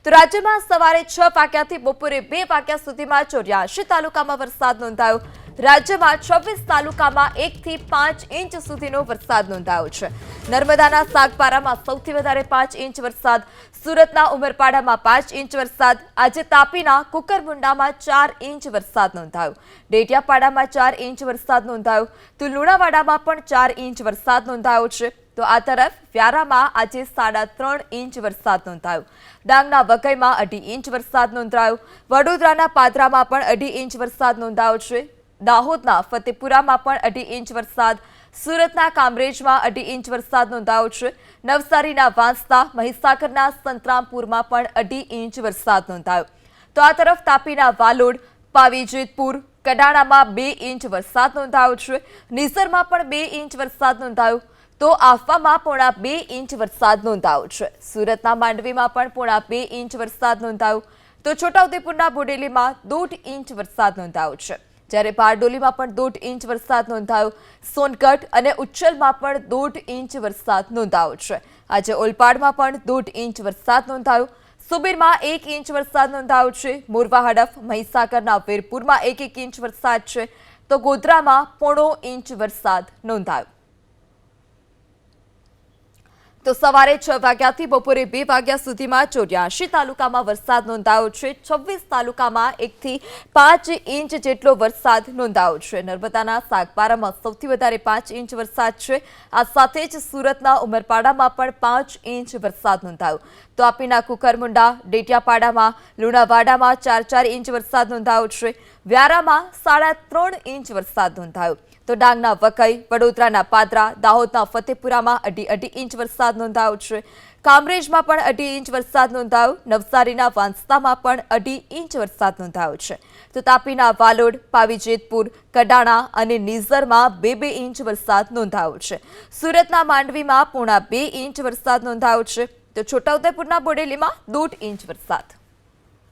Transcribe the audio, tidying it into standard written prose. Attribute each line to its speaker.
Speaker 1: તો રાજ્યમાં સવારે 6 વાગ્યાથી બપોરે 2 વાગ્યા સુધીમાં 84 તાલુકામાં વરસાદ નોંધાયો। રાજ્યમાં 26 તાલુકામાં 1 થી 5 ઇંચ સુધીનો વરસાદ નોંધાયો છે। નર્મદાના સાગબારામાં સૌથી વધારે 5 ઇંચ વરસાદ, સુરતના ઉમરપાડામાં 5 ઇંચ વરસાદ, આજે તાપીના કુકરમુંડામાં 4 ઇંચ વરસાદ નોંધાયો, ડેડિયાપાડામાં 4 ઇંચ વરસાદ નોંધાયો, તો લુણાવાડામાં પણ 4 ઇંચ વરસાદ નોંધાયો છે। તો આ તરફ વ્યારામાં આજે 3.5 ઇંચ વરસાદ નોંધાયો, ડાંગના વઘઈમાં 2.5 ઇંચ વરસાદ નોંધાયો, વડોદરાના પાદરામાં પણ 2.5 ઇંચ વરસાદ નોંધાયો છે, દાહોદના ફતેપુરામાં પણ 2.5 ઇંચ વરસાદ, સુરતના કામરેજમાં 2.5 ઇંચ વરસાદ નોંધાયો છે, નવસારીના વાંસદા, મહીસાગરના સંતરામપુરમાં પણ 2.5 ઇંચ વરસાદ નોંધાયો। તો આ તરફ તાપીના વાલોડ, પાવીજેતપુર, કડાણામાં 2 ઇંચ વરસાદ નોંધાયો છે, નિઝરમાં પણ 2 ઇંચ વરસાદ નોંધાયો, તો આફવામાં 1.5 ઇંચ વરસાદ નોંધાયો છે, સુરતના માંડવીમાં પણ 1.5 ઇંચ વરસાદ નોંધાયો, તો છોટાઉદેપુરના બોડેલીમાં 1.5 ઇંચ વરસાદ નોંધાયો છે, જ્યારે બારડોલીમાં પણ 1.5 ઇંચ વરસાદ નોંધાયો, સોનગઢ અને ઉચ્છલમાં પણ 1.5 ઇંચ વરસાદ નોંધાયો છે। આજે ઓલપાડમાં પણ 1.5 ઇંચ વરસાદ નોંધાયો, સુબીરમાં 1 ઇંચ વરસાદ નોંધાયો છે, મોરવા હડફ, મહીસાગરના વીરપુરમાં 1 ઇંચ વરસાદ છે, તો ગોધરામાં 0.5 ઇંચ વરસાદ નોંધાયો। તો સવારે 6 વાગ્યાથી બપોરે 2 વાગ્યા સુધીમાં 84 તાલુકામાં વરસાદ નોંધાયો છે। 26 તાલુકામાં 1 થી 5 ઇંચ જેટલો વરસાદ નોંધાયો છે। નર્મદાના સાગબારામાં સૌથી વધારે 5 ઇંચ વરસાદ છે। આ સાથે જ સુરતના ઉમરપાડામાં પણ 5 ઇંચ વરસાદ નોંધાયો, તો તાપીના કુકરમુંડા, ડેડિયાપાડામાં, લુણાવાડામાં 4 ઇંચ વરસાદ નોંધાયો છે, વ્યારામાં 3.5 ઇંચ વરસાદ નોંધાયો, તો ડાંગના વઘઈ, વડોદરાના પાદરા, દાહોદના ફતેપુરામાં 2.5 ઇંચ વરસાદ નોંધાયો છે, કામરેજમાં પણ 2.5 ઇંચ વરસાદ નોંધાયો, નવસારીના વાંસદામાં પણ 2.5 ઇંચ વરસાદ નોંધાયો છે, તો તાપીના વાલોડ, પાવીજેતપુર, કડાણા અને નિઝરમાં 2-2 ઇંચ વરસાદ નોંધાયો છે, સુરતના માંડવીમાં 1.5 ઇંચ વરસાદ નોંધાયો છે, તો છોટાઉદેપુરના બોડેલીમાં 1.5 ઇંચ વરસાદ।